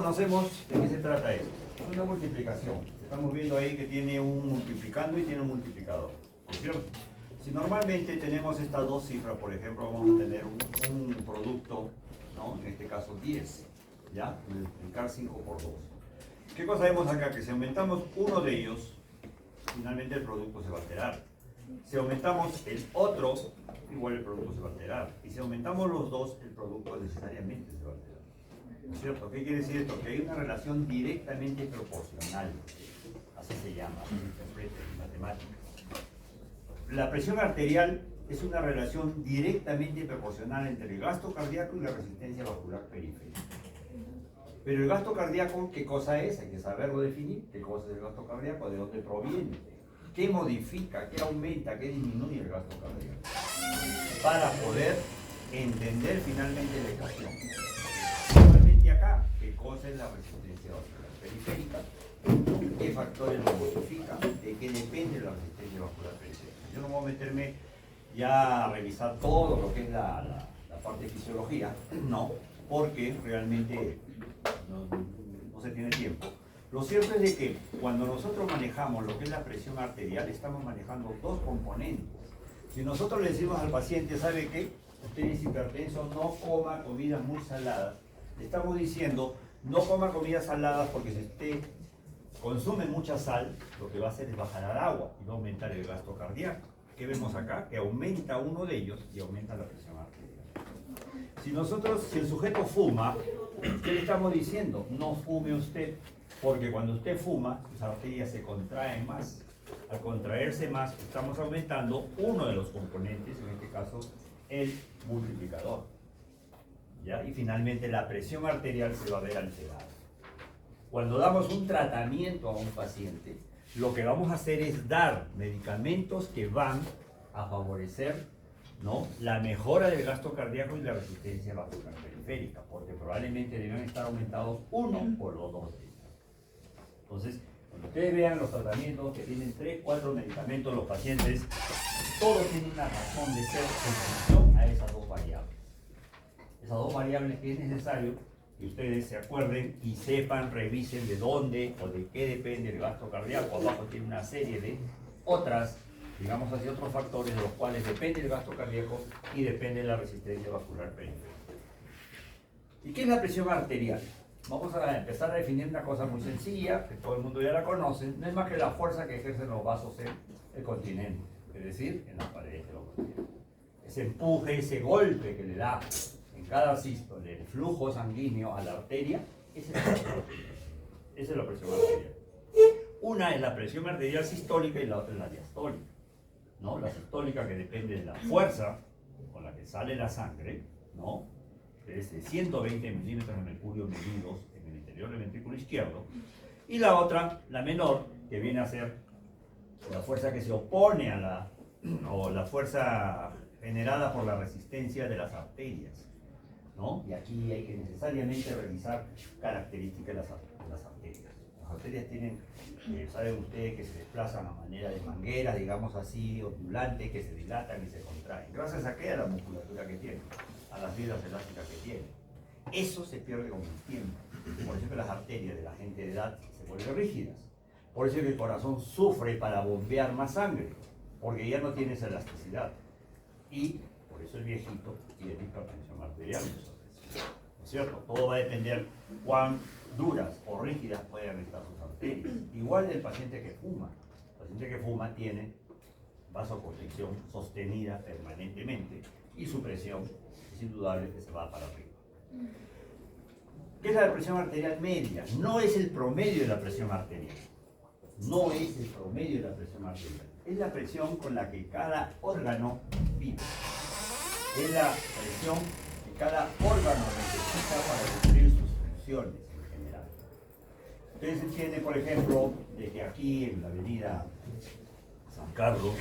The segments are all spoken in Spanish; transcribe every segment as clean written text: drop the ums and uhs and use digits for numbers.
conocemos de qué se trata esto. Es una multiplicación. Estamos viendo ahí que tiene un multiplicando y tiene un multiplicador. ¿Cierto? Si normalmente tenemos estas dos cifras, por ejemplo, vamos a tener un producto, ¿no? En este caso 10, ¿ya? Multiplicar 5 por 2. ¿Qué cosa vemos acá? Que si aumentamos uno de ellos, finalmente el producto se va a alterar. Si aumentamos el otro, igual el producto se va a alterar. Y si aumentamos los dos, el producto necesariamente se va a alterar. ¿No es cierto? ¿Qué quiere decir esto? Que hay una relación directamente proporcional. Así se llama, así se interpreta en matemáticas. La presión arterial es una relación directamente proporcional entre el gasto cardíaco y la resistencia vascular periférica. Pero el gasto cardíaco, ¿qué cosa es? Hay que saberlo definir. ¿Qué cosa es el gasto cardíaco? ¿De dónde proviene? ¿Qué modifica? ¿Qué aumenta? ¿Qué disminuye el gasto cardíaco? Para poder entender finalmente la ecuación. Igualmente acá, ¿qué cosa es la resistencia vascular periférica? ¿Qué factores lo modifican? ¿De qué depende la resistencia vascular periférica? Yo no voy a meterme ya a revisar todo lo que es la parte de fisiología, no, porque realmente no se tiene tiempo. Lo cierto es de que cuando nosotros manejamos lo que es la presión arterial, estamos manejando dos componentes. Si nosotros le decimos al paciente, ¿sabe qué? Usted es hipertenso, no coma comidas muy saladas. Le estamos diciendo, no coma comidas saladas porque si usted consume mucha sal, lo que va a hacer es bajar al agua y va a aumentar el gasto cardíaco. ¿Qué vemos acá? Que aumenta uno de ellos y aumenta la presión arterial. Si el sujeto fuma, ¿qué le estamos diciendo? No fume usted, porque cuando usted fuma, sus arterias se contraen más. Al contraerse más, estamos aumentando uno de los componentes, en este caso, el multiplicador. ¿Ya? Y finalmente la presión arterial se va a ver alterada. Cuando damos un tratamiento a un paciente, lo que vamos a hacer es dar medicamentos que van a favorecer, ¿no?, la mejora del gasto cardíaco y la resistencia vascular periférica, porque probablemente deben estar aumentados uno por los dos. Entonces, cuando ustedes vean los tratamientos que tienen 3, 4 medicamentos los pacientes, todos tienen una razón de ser en función a esas dos variables. Esas dos variables que es necesario que ustedes se acuerden y sepan, revisen de dónde o de qué depende el gasto cardíaco. Abajo tiene una serie de otras, digamos así, otros factores de los cuales depende el gasto cardíaco y depende la resistencia vascular periférica. ¿Y qué es la presión arterial? Vamos a empezar a definir una cosa muy sencilla, que todo el mundo ya la conoce. No es más que la fuerza que ejercen los vasos en el continente, es decir, en las paredes de los continentes. Ese empuje, ese golpe que le da en cada sístole el flujo sanguíneo a la arteria, esa es la presión arterial. Esa es la presión arterial. Una es la presión arterial sistólica y la otra es la diastólica, ¿no? La sistólica, que depende de la fuerza con la que sale la sangre, ¿no?, es de 120 milímetros de mercurio medidos en el interior del ventrículo izquierdo, y la otra, la menor, que viene a ser la fuerza que se opone a la fuerza generada por la resistencia de las arterias, ¿no? Y aquí hay que necesariamente revisar características de las arterias. Las arterias tienen, saben ustedes, que se desplazan a manera de mangueras, digamos así, ondulantes, que se dilatan y se contraen. ¿Gracias a qué? A la musculatura que tienen, a las fibras elásticas que tienen. Eso se pierde con el tiempo. Por eso que las arterias de la gente de edad se vuelven rígidas. Por eso que el corazón sufre para bombear más sangre, porque ya no tiene esa elasticidad. Y por eso el viejito tiene hipertensión arterial. ¿No es cierto? Todo va a depender cuán duras o rígidas pueden estar sus arterias. Igual del paciente que fuma. El paciente que fuma tiene vasoconstricción sostenida permanentemente y su presión es indudable que se va para arriba. ¿Qué es la presión arterial media? No es el promedio de la presión arterial. No es el promedio de la presión arterial. Es la presión con la que cada órgano vive. Es la presión que cada órgano necesita para cumplir sus funciones en general. Ustedes entienden, por ejemplo, de que aquí en la avenida San Carlos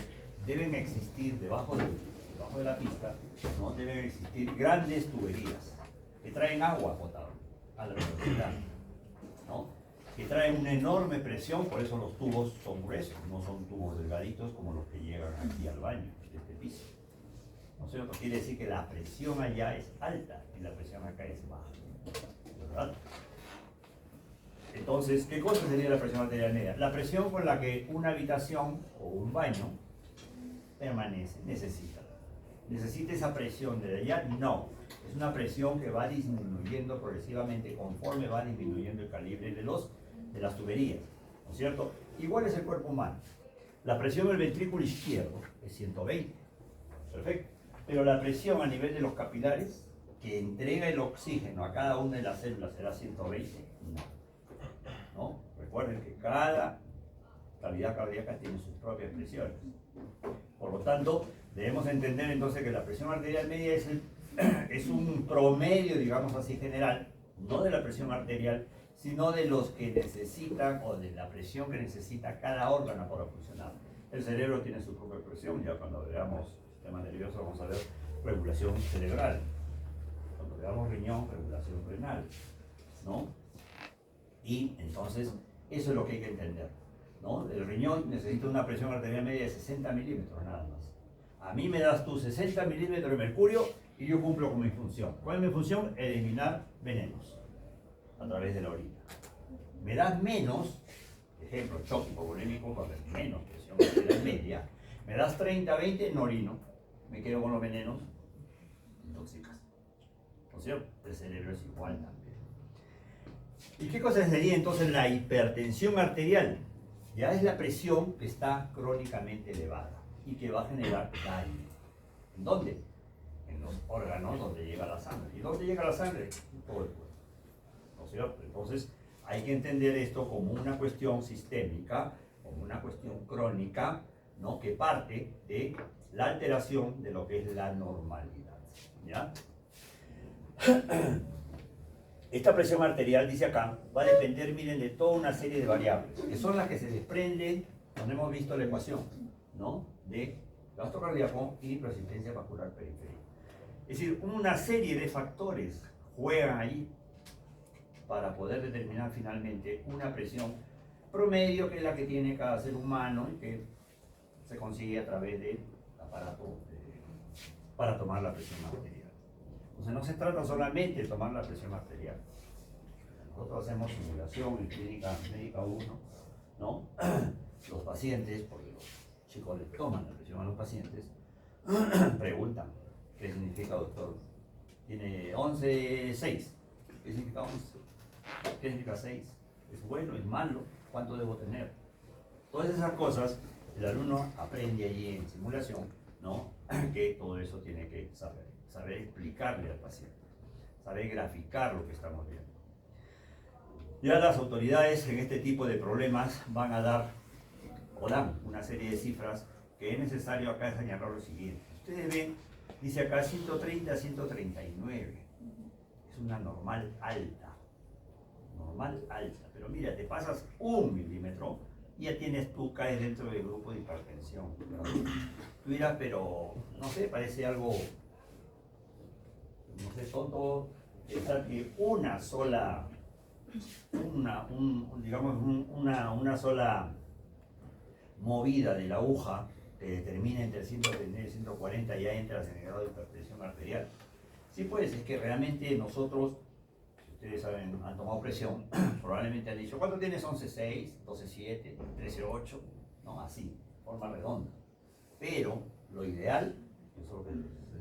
deben existir debajo de la pista, ¿no?, deben existir grandes tuberías que traen agua potable a la universidad, ¿no?, que traen una enorme presión. Por eso los tubos son gruesos, no son tubos delgaditos como los que llegan aquí al baño de este piso. ¿No es cierto? Quiere decir que la presión allá es alta y la presión acá es baja, ¿verdad? Entonces, ¿qué cosa sería la presión arterial media? La presión con la que una habitación o un baño permanece, necesita. ¿Necesita esa presión de allá? No. Es una presión que va disminuyendo progresivamente conforme va disminuyendo el calibre de las tuberías, ¿no es cierto? Igual es el cuerpo humano. La presión del ventrículo izquierdo es 120, perfecto. Pero la presión a nivel de los capilares, que entrega el oxígeno a cada una de las células, será 120, ¿no? Recuerden que cada cavidad cardíaca tiene sus propias presiones. Por lo tanto, debemos entender entonces que la presión arterial media es un promedio, digamos así, general, no de la presión arterial, sino de los que necesitan, o de la presión que necesita cada órgano para funcionar. El cerebro tiene su propia presión, ya cuando veamos sistema nervioso vamos a ver regulación cerebral. Cuando veamos riñón, regulación renal, ¿no? Y entonces, eso es lo que hay que entender, ¿no? El riñón necesita una presión arterial media de 60 milímetros nada más. A mí me das tú 60 milímetros de mercurio y yo cumplo con mi función. ¿Cuál es mi función? Eliminar venenos a través de la orina. Me das menos, ejemplo, choque hipovolémico, porque es menos presión arterial media. Me das 30-20, no orino, me quedo con los venenos, intoxicas. ¿No es cierto? El cerebro es igual también. ¿Y qué cosa sería entonces la hipertensión arterial? Ya es la presión que está crónicamente elevada y que va a generar daño. ¿En dónde? En los órganos donde llega la sangre. ¿Y dónde llega la sangre? En todo el cuerpo. ¿No es cierto? Entonces hay que entender esto como una cuestión sistémica, como una cuestión crónica, ¿no? Que parte de la alteración de lo que es la normalidad. ¿Ya? Esta presión arterial, dice acá, va a depender, miren, de toda una serie de variables, que son las que se desprenden cuando hemos visto la ecuación, ¿no? De gasto cardíaco y resistencia vascular periférica. Es decir, una serie de factores juegan ahí para poder determinar finalmente una presión promedio, que es la que tiene cada ser humano y que se consigue a través del aparato para tomar la presión arterial. Entonces no se trata solamente de tomar la presión arterial. Nosotros hacemos simulación en clínica médica 1, ¿no? Los pacientes, porque los chicos les toman la presión a los pacientes, preguntan, ¿qué significa, doctor? Tiene 11, 6. ¿Qué significa 11? ¿Qué significa 6? ¿Es bueno? ¿Es malo? ¿Cuánto debo tener? Todas esas cosas el alumno aprende allí en simulación, ¿no? Que todo eso tiene que saber explicarle al paciente, saber graficar lo que estamos viendo. Ya las autoridades en este tipo de problemas van a dar o dan una serie de cifras que es necesario acá señalar lo siguiente. Ustedes ven, dice acá 130 a 139. Es una normal alta. Normal alta. Pero mira, te pasas 1 milímetro y ya tú caes dentro del grupo de hipertensión, ¿no? Tú dirás, pero no sé, parece algo, no sé, tonto pensar que una sola movida de la aguja te determina entre 130 y 140 y ya entras en el grado de hipertensión arterial. Sí, pues es que realmente nosotros, si ustedes saben, han tomado presión, probablemente han dicho, ¿cuánto tienes? 11.6, 12.7, 13.8, ¿no? Así, forma redonda. Pero lo ideal, eso es lo que se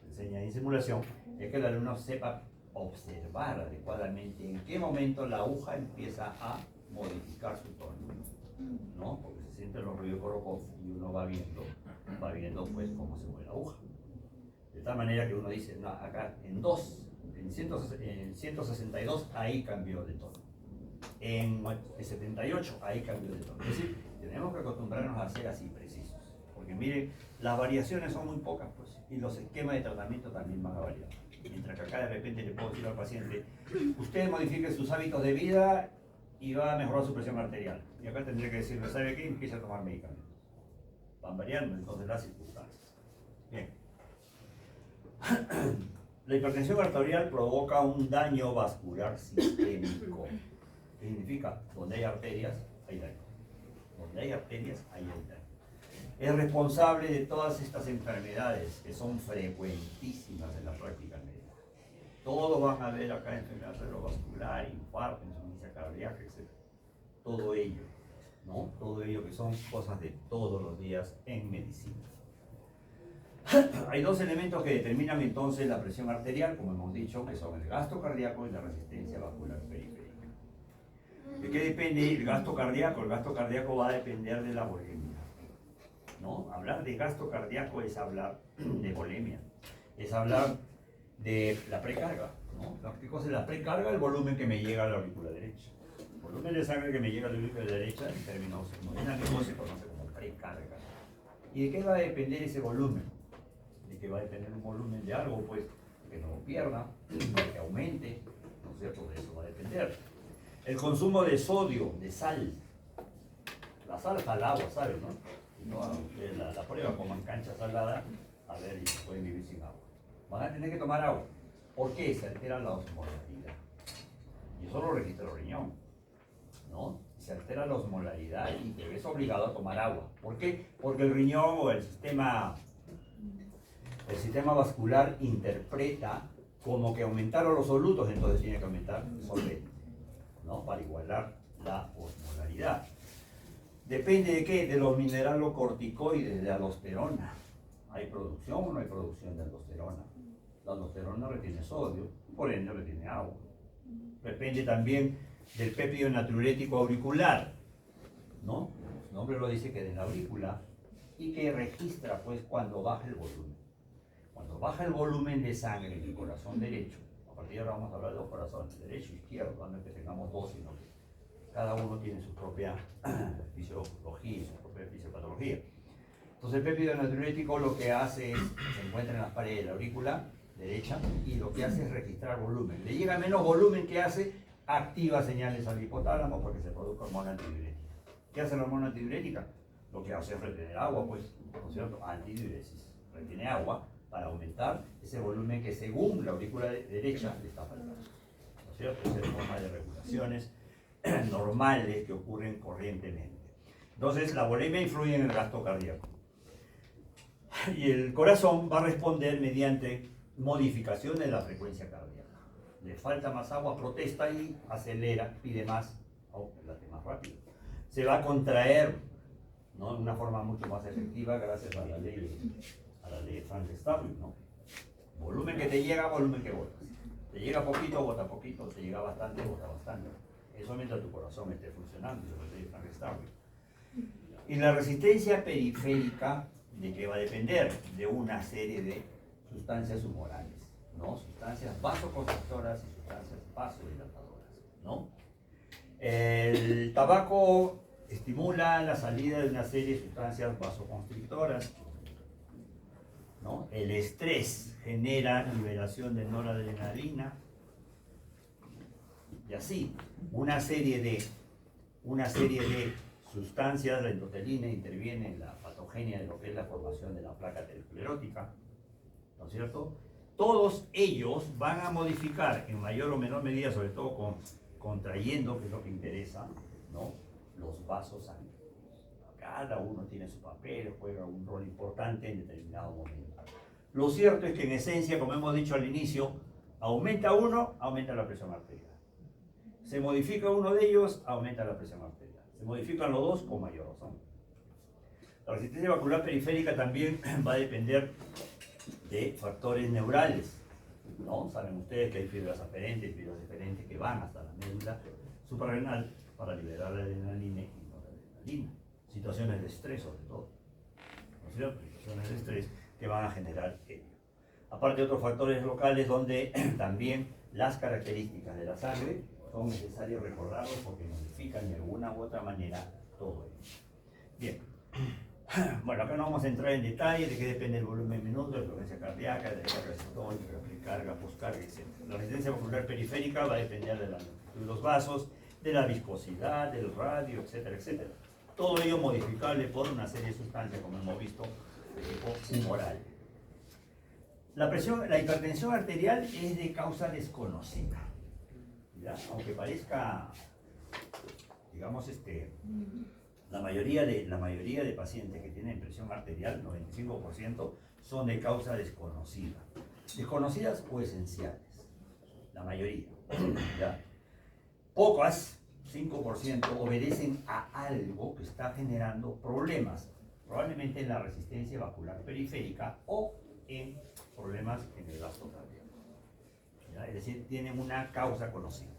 enseña en simulación, es que el alumno sepa observar adecuadamente en qué momento la aguja empieza a modificar su tono, ¿no? Porque se sienten los ruidos de Korokov y uno va viendo pues cómo se mueve la aguja. De tal manera que uno dice, no, acá en 162 ahí cambió de tono. En 78 ahí cambió de tono. Es decir, tenemos que acostumbrarnos a ser así precisos. Porque miren, las variaciones son muy pocas, pues, y los esquemas de tratamiento también van a variar. Mientras que acá de repente le puedo decir al paciente, usted modifique sus hábitos de vida y va a mejorar su presión arterial. Y acá tendría que decirle, ¿sabe qué? Empieza a tomar medicamentos. Van variando entonces las circunstancias. Bien. La hipertensión arterial provoca un daño vascular sistémico. ¿Qué significa? Donde hay arterias, hay daño. Donde hay arterias, hay daño. Es responsable de todas estas enfermedades que son frecuentísimas en la práctica médica. Todos van a ver acá enfermedad cerebrovascular, infarto, insuficiencia cardíaca, etc. Todo ello, ¿no? Todo ello que son cosas de todos los días en medicina. Hay dos elementos que determinan entonces la presión arterial, como hemos dicho, que son el gasto cardíaco y la resistencia vascular periférica. ¿De qué depende el gasto cardíaco? El gasto cardíaco va a depender de la volemia, ¿no? Hablar de gasto cardíaco es hablar de volemia, es hablar de la precarga, ¿no? ¿Qué cosa es la precarga? El volumen que me llega a la aurícula derecha. El volumen de sangre que me llega a la aurícula derecha, en términos hemodinámicos, se conoce como precarga. ¿Y de qué va a depender ese volumen? De que va a depender un volumen de algo, pues, que no lo pierda, que aumente, ¿no es cierto? De eso va a depender. El consumo de sodio, de sal. La sal está al agua, ¿sabes, no? Si no, ustedes la prueba, coman cancha salada, a ver, y pueden vivir sin agua. Van a tener que tomar agua. ¿Por qué? Se altera la osmolaridad. Y eso lo registra el riñón, ¿no? Se altera la osmolaridad y te ves obligado a tomar agua. ¿Por qué? Porque el riñón o el sistema vascular interpreta como que aumentaron los solutos, entonces tiene que aumentar el solvente, ¿no? Para igualar la osmolaridad. Depende de qué, de los mineralocorticoides, de aldosterona. ¿Hay producción o no hay producción de aldosterona? La aldosterona retiene sodio, por ende retiene agua. Depende también del péptido natriurético auricular, ¿no? Su nombre lo dice, que de la aurícula, y que registra pues cuando baja el volumen. Cuando baja el volumen de sangre en el corazón derecho, a partir de ahora vamos a hablar de los corazones, derecho e izquierdo, no es que tengamos dos, sino que cada uno tiene su propia fisiología y su propia fisiopatología. Entonces el péptido natriurético lo que hace es, se encuentra en las paredes de la aurícula derecha y lo que hace es registrar volumen. Le llega menos volumen, que hace, activa señales al hipotálamo porque se produce hormona antidiurética. ¿Qué hace la hormona antidiurética? Lo que hace es retener agua, pues, ¿no es cierto? Antidiuresis. Retiene agua para aumentar ese volumen que según la aurícula derecha le está faltando, ¿no es cierto? Esa es forma de regulaciones normales que ocurren corrientemente. Entonces la volemia influye en el gasto cardíaco. Y el corazón va a responder mediante modificación de la frecuencia cardíaca. Le falta más agua, protesta y acelera, pide más, late más rápido. Se va a contraer, ¿no? De una forma mucho más efectiva gracias a la ley de Frank-Starling, ¿no? Volumen que te llega, volumen que botas. Te llega poquito, bota poquito, te llega bastante, bota bastante. Eso mientras tu corazón esté funcionando, eso es la ley de Frank-Starling. Y la resistencia periférica, ¿de qué va a depender? De una serie de sustancias humorales, ¿no? Sustancias vasoconstrictoras y sustancias vasodilatadoras, ¿no? El tabaco estimula la salida de una serie de sustancias vasoconstrictoras, ¿no? El estrés genera liberación de noradrenalina, y así, una serie de sustancias. La endotelina interviene en la patogenia de lo que es la formación de la placa aterosclerótica, ¿no es cierto? Todos ellos van a modificar en mayor o menor medida, sobre todo contrayendo, que es lo que interesa, ¿no? Los vasos sanguíneos. Cada uno tiene su papel, juega un rol importante en determinado momento. Lo cierto es que en esencia, como hemos dicho al inicio, aumenta uno, aumenta la presión arterial. Se modifica uno de ellos, aumenta la presión arterial. Se modifican los dos, con mayor razón. La resistencia vascular periférica también va a depender de factores neurales, ¿no? Saben ustedes que hay fibras aferentes y fibras diferentes que van hasta la médula suprarrenal para liberar la adrenalina y noradrenalina. Situaciones de estrés, sobre todo, ¿no es cierto? Situaciones de estrés que van a generar ello. Aparte de otros factores locales donde también las características de la sangre son necesarios recordarlos porque modifican de alguna u otra manera todo ello. Bien. Bueno, acá no vamos a entrar en detalle de qué depende el volumen minuto, de frecuencia cardíaca, de carga sistólica, precarga, postcarga, etc. La resistencia vascular periférica va a depender de la longitud de los vasos, de la viscosidad, del radio, etcétera, etcétera. Todo ello modificable por una serie de sustancias, como hemos visto, de tipo humoral. La hipertensión arterial es de causa desconocida. ¿Ya? Aunque parezca, digamos, la mayoría de pacientes que tienen presión arterial, 95%, son de causa desconocida. Desconocidas o esenciales, la mayoría. ¿Ya? Pocas 5% obedecen a algo que está generando problemas, probablemente en la resistencia vascular periférica o en problemas en el gasto cardíaco. ¿Ya? Es decir, tienen una causa conocida.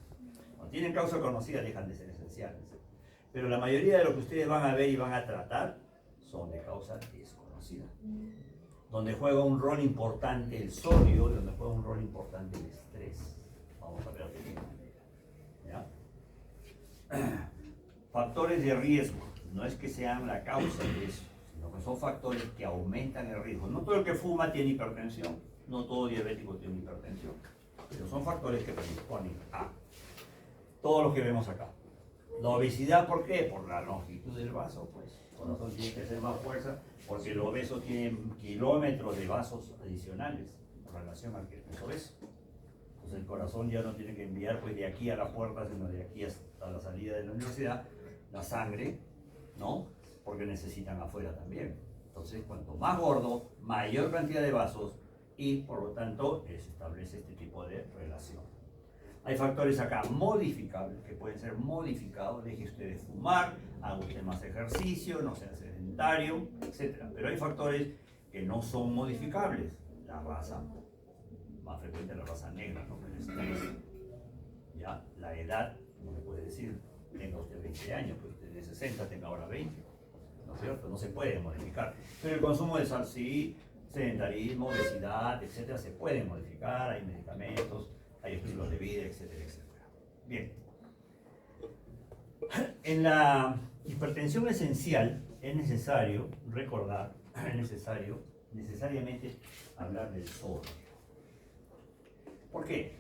Cuando tienen causa conocida dejan de ser esenciales. Pero la mayoría de lo que ustedes van a ver y van a tratar son de causa desconocida. Donde juega un rol importante el sodio, donde juega un rol importante el estrés. Vamos a ver de qué manera. ¿Ya? Factores de riesgo. No es que sean la causa de eso, sino que son factores que aumentan el riesgo. No todo el que fuma tiene hipertensión, no todo diabético tiene hipertensión, pero son factores que predisponen a todo lo que vemos acá. La obesidad, ¿por qué? Por la longitud del vaso, pues. El corazón tiene que hacer más fuerza porque el obeso tiene kilómetros de vasos adicionales en relación al que es obeso. Entonces el corazón ya no tiene que enviar pues de aquí a la puerta, sino de aquí hasta la salida de la universidad, la sangre, ¿no? Porque necesitan afuera también. Entonces, cuanto más gordo, mayor cantidad de vasos y por lo tanto se establece este tipo de relación. Hay factores acá modificables que pueden ser modificados. Deje usted de fumar, haga usted más ejercicio, no sea sedentario, etc. Pero hay factores que no son modificables. La raza, más frecuente la raza negra, ¿no? El estrés, ¿ya? La edad, como le puede decir, tenga usted 20 años, pues usted de 60, tenga ahora 20, ¿no es cierto? No se puede modificar. Pero el consumo de sal sí, sedentarismo, obesidad, etc. se puede modificar, hay medicamentos, hay estilos de vida, etcétera, etcétera. Bien. En la hipertensión esencial es necesario recordar, necesariamente hablar del sodio. ¿Por qué?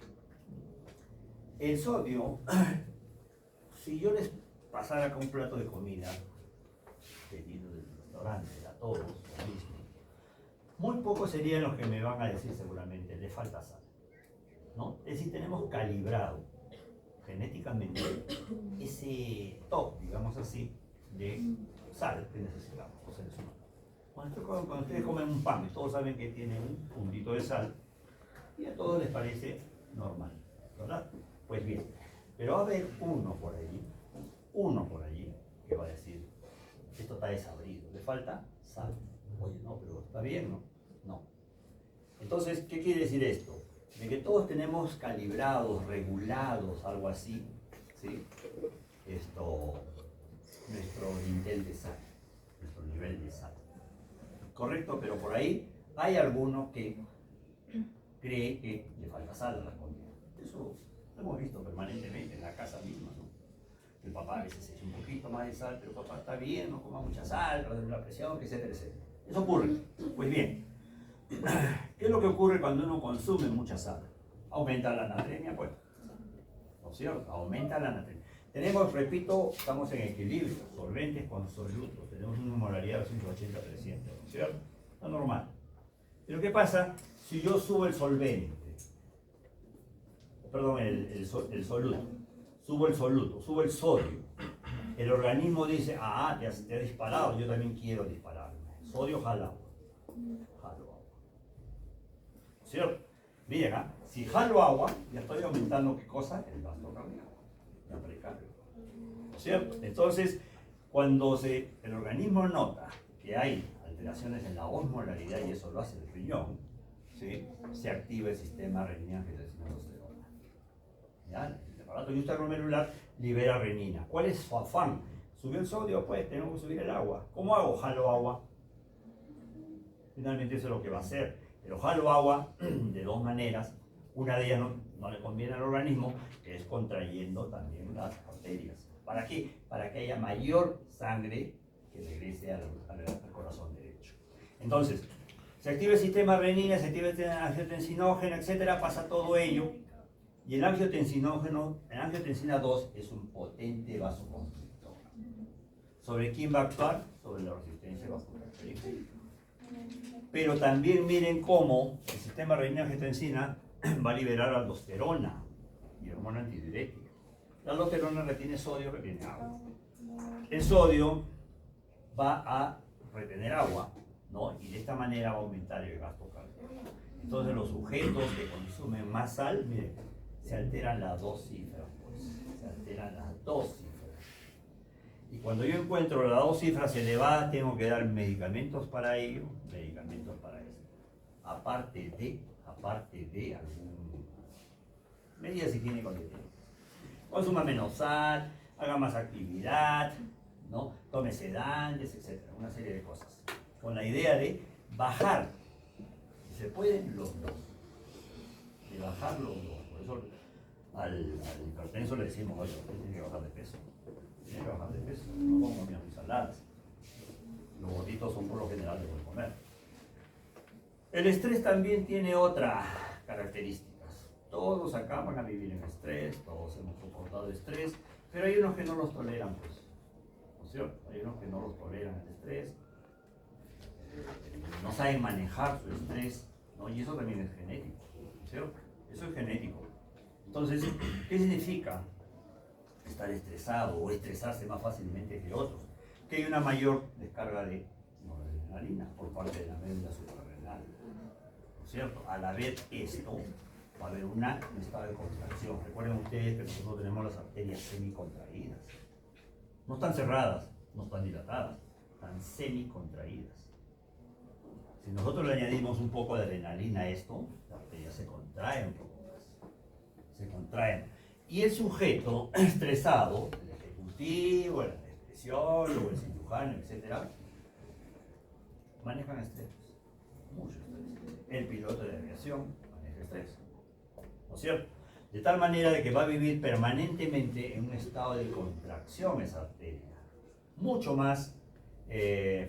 El sodio, si yo les pasara acá un plato de comida, pedido del restaurante, a todos, lo mismo, muy pocos serían los que me van a decir seguramente, le falta sal. ¿No? Es decir, tenemos calibrado genéticamente ese top, digamos así, de sal que necesitamos los seres humanos. Cuando ustedes comen un pan, todos saben que tiene un puntito de sal y a todos les parece normal, ¿verdad? Pues bien, pero va a haber uno por allí que va a decir, esto está desabrido, le falta sal. Oye, no, pero está bien, ¿no? No. Entonces, ¿qué quiere decir esto? De que todos tenemos calibrados, regulados, algo así, ¿sí? Nuestro nivel de sal, nuestro nivel de sal. Correcto, pero por ahí hay alguno que cree que le falta sal a la comida. Eso lo hemos visto permanentemente en la casa misma, ¿no? El papá a veces echa un poquito más de sal, pero papá está bien, no coma mucha sal, la presión, etcétera, etcétera. Eso ocurre. Pues bien, ¿qué es lo que ocurre cuando uno consume mucha sal? Aumenta la natremia, pues. ¿No es cierto? Aumenta la natremia. Tenemos, repito, estamos en equilibrio, solventes con solutos. Tenemos una molaridad de 180-300, ¿no es cierto? Lo normal. Pero ¿qué pasa si yo subo el solvente? Perdón, el soluto. Subo el soluto, subo el sodio. El organismo dice, te has disparado, yo también quiero dispararme. Sodio jala agua. Jalo agua. ¿Cierto? Bien, si jalo agua, ya estoy aumentando ¿qué cosa? El gasto cardíaco. La precardio. ¿Cierto? Entonces, cuando el organismo nota que hay alteraciones en la osmolaridad, y eso lo hace el riñón, ¿sí? Se activa el sistema renina-angiotensina-aldosterona. ¿Ya? El aparato intraglomerular libera renina. ¿Cuál es su afán? ¿Subió el sodio? Pues tenemos que subir el agua. ¿Cómo hago? Jalo agua. Finalmente eso es lo que va a hacer. Pero jalo agua de dos maneras. Una de ellas no le conviene al organismo, que es contrayendo también las arterias. ¿Para qué? Para que haya mayor sangre que regrese al corazón derecho. Entonces, se activa el sistema renina, se activa el angiotensinógeno, etcétera, pasa todo ello. Y el angiotensinógeno, el angiotensina 2 es un potente vasoconstrictor. ¿Sobre quién va a actuar? Sobre la resistencia vascular periférica. Pero también miren cómo el sistema renina-angiotensina va a liberar aldosterona y hormona antidiurética. La aldosterona retiene sodio, retiene agua. El sodio va a retener agua, ¿no? Y de esta manera va a aumentar el gasto cardíaco. Entonces los sujetos que consumen más sal, miren, se alteran las dos cifras, pues. se alteran las dos cifras. Y cuando yo encuentro las dos cifras elevadas, tengo que dar medicamentos para ello, medicamentos para esto. Aparte de algún medidas higiénicas que tiene. Consuma menos sal, haga más actividad, ¿no? Tome sedantes, etc. Una serie de cosas. Con la idea de bajar, si se pueden, los dos. De bajar los dos. Por eso al hipertenso le decimos, oye, usted tiene que bajar de peso. Tiene que bajar de peso. No como mis ensaladas. Los gorditos son por lo general de buen comer. El estrés también tiene otra característica. Todos acá van a vivir en estrés, todos hemos soportado estrés, pero hay unos que no los toleran, pues. ¿No es cierto? Hay unos que no los toleran el estrés, no saben manejar su estrés, ¿no? Y eso también es genético, ¿no es cierto? Eso es genético. Entonces, ¿qué significa estar estresado o estresarse más fácilmente que otros? Que hay una mayor descarga de noradrenalina por parte de la médula suprarrenal, ¿no es cierto? Al haber esto, va a haber un estado de contracción. Recuerden ustedes que nosotros tenemos las arterias semicontraídas. No están cerradas, no están dilatadas, están semicontraídas. Si nosotros le añadimos un poco de adrenalina a esto, las arterias se contraen un poco más. Se contraen. Y el sujeto estresado, el ejecutivo, el anestesiólogo, el cirujano, etc., manejan estrés. Mucho estrés. El piloto de aviación maneja estrés. ¿No es cierto? De tal manera de que va a vivir permanentemente en un estado de contracción esa arteria, mucho más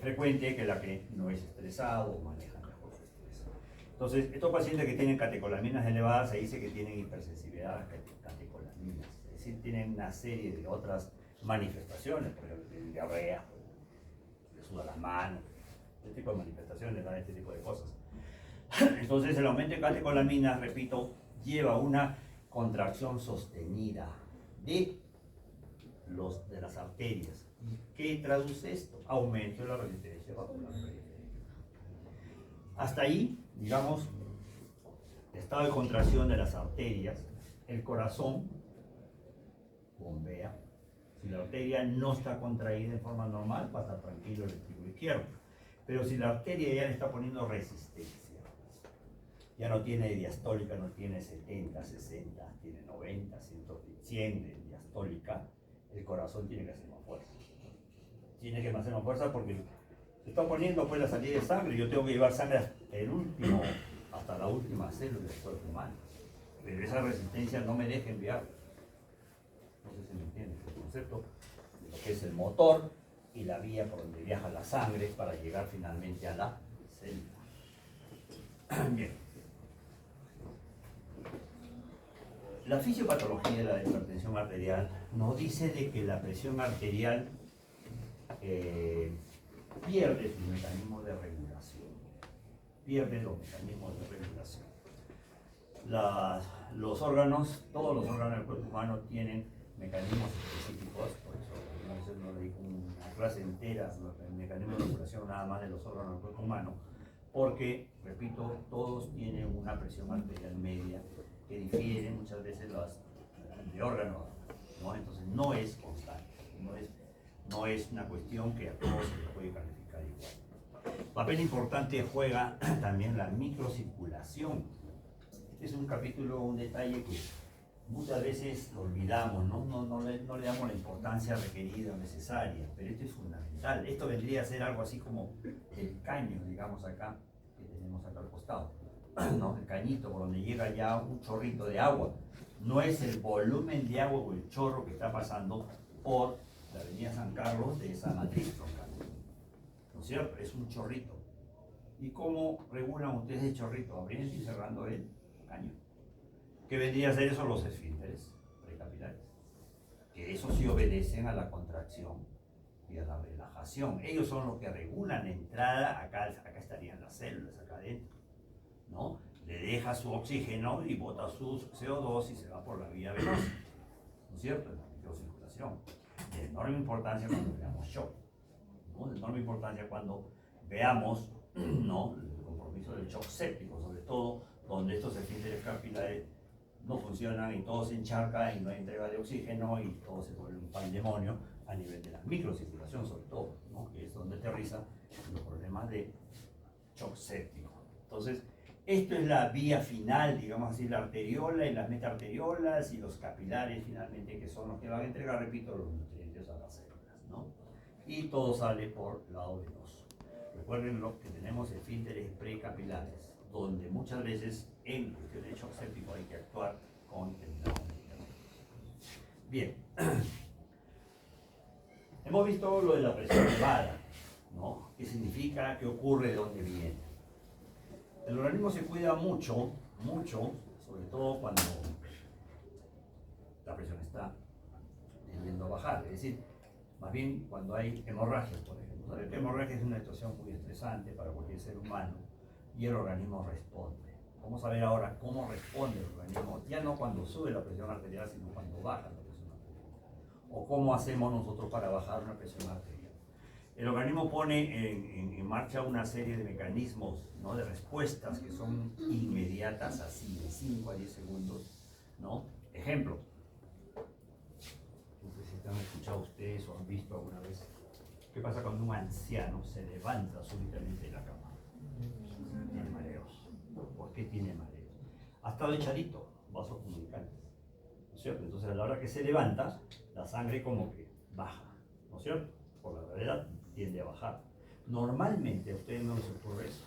frecuente que la que no es estresado o maneja mejor su estrés. Entonces, estos pacientes que tienen catecolaminas elevadas, se dice que tienen hipersensibilidad a las catecolaminas, es decir, tienen una serie de otras manifestaciones, por ejemplo, tienen diarrea, le suda las manos, este tipo de manifestaciones, este tipo de cosas. Entonces, el aumento de catecolaminas, repito, lleva una contracción sostenida de las arterias. ¿Y qué traduce esto? Aumento de la resistencia vascular periférica. Hasta ahí, digamos, estado de contracción de las arterias, el corazón bombea. Si la arteria no está contraída en forma normal, va a estar tranquilo el ventrículo izquierdo. Pero si la arteria ya le está poniendo resistencia, ya no tiene diastólica, no tiene 70, 60, tiene 90, 100 de diastólica, el corazón tiene que hacer más fuerza. Tiene que hacer más fuerza porque se está poniendo pues la salida de sangre. Yo tengo que llevar sangre hasta la última célula del cuerpo humano. Pero esa resistencia no me deja enviar. No sé si me entienden el concepto de lo que es el motor y la vía por donde viaja la sangre para llegar finalmente a la célula. Bien. La fisiopatología de la hipertensión arterial nos dice de que la presión arterial pierde sus mecanismos de regulación. Pierde los mecanismos de regulación. Los órganos, todos los órganos del cuerpo humano tienen mecanismos específicos, por eso a veces no le digo una clase entera, el mecanismo de regulación nada más de los órganos del cuerpo humano, porque, repito, todos tienen una presión arterial media que difieren muchas veces de órgano, ¿no? Entonces no es constante, no es una cuestión que a todos se les puede calificar igual. Papel importante juega también la microcirculación. Este es un capítulo, un detalle que muchas veces olvidamos, no le damos la importancia requerida o necesaria, pero esto es fundamental. Esto vendría a ser algo así como el caño, digamos acá, que tenemos acá al costado, ¿no? El cañito por donde llega ya un chorrito de agua. No es el volumen de agua o el chorro que está pasando por la avenida San Carlos de esa matriz troncal, ¿no es cierto? Es un chorrito. ¿Y cómo regulan ustedes el chorrito? Abriendo y cerrando el caño. ¿Qué vendría a ser eso? Los esfínteres precapilares, que eso sí obedecen a la contracción y a la relajación. Ellos son los que regulan la entrada, acá estarían las células, acá adentro, ¿no? Le deja su oxígeno y bota su CO2 y se va por la vía venosa, ¿no es cierto? En la microcirculación. De enorme importancia cuando veamos shock, ¿no? De enorme importancia cuando veamos, ¿no?, el compromiso del shock séptico, sobre todo donde estos esfínteres capilares no funcionan y todo se encharca y no hay entrega de oxígeno y todo se vuelve un pandemonio a nivel de la microcirculación sobre todo, ¿no? Que es donde aterrizan los problemas de shock séptico. Entonces, esto es la vía final, digamos así, la arteriola y las metaarteriolas y los capilares finalmente, que son los que van a entregar, repito, los nutrientes a las células, ¿no? Y todo sale por lado venoso. Recuerden lo que tenemos esfínteres precapilares, donde muchas veces en cuestión de shock séptico hay que actuar con determinados medicamentos. Bien, hemos visto lo de la presión elevada, ¿no? ¿Qué significa? ¿Qué ocurre? ¿De dónde viene? El organismo se cuida mucho, sobre todo cuando la presión está tendiendo a bajar, es decir, más bien cuando hay hemorragias, por ejemplo. Saber que hemorragia es una situación muy estresante para cualquier ser humano y el organismo responde. Vamos a ver ahora cómo responde el organismo, ya no cuando sube la presión arterial, sino cuando baja la presión arterial. O cómo hacemos nosotros para bajar una presión arterial. El organismo pone en marcha una serie de mecanismos, ¿no? De respuestas que son inmediatas, así, de 5 a 10 segundos, ¿no? Ejemplo, no sé si han escuchado ustedes o han visto alguna vez qué pasa cuando un anciano se levanta súbitamente de la cama. Tiene mareos. ¿Por qué tiene mareos? Ha estado echadito, vasos comunicantes, ¿no es cierto? Entonces a la hora que se levanta, la sangre como que baja, ¿no es cierto? Por la gravedad tiende a bajar. Normalmente a ustedes no les ocurre eso,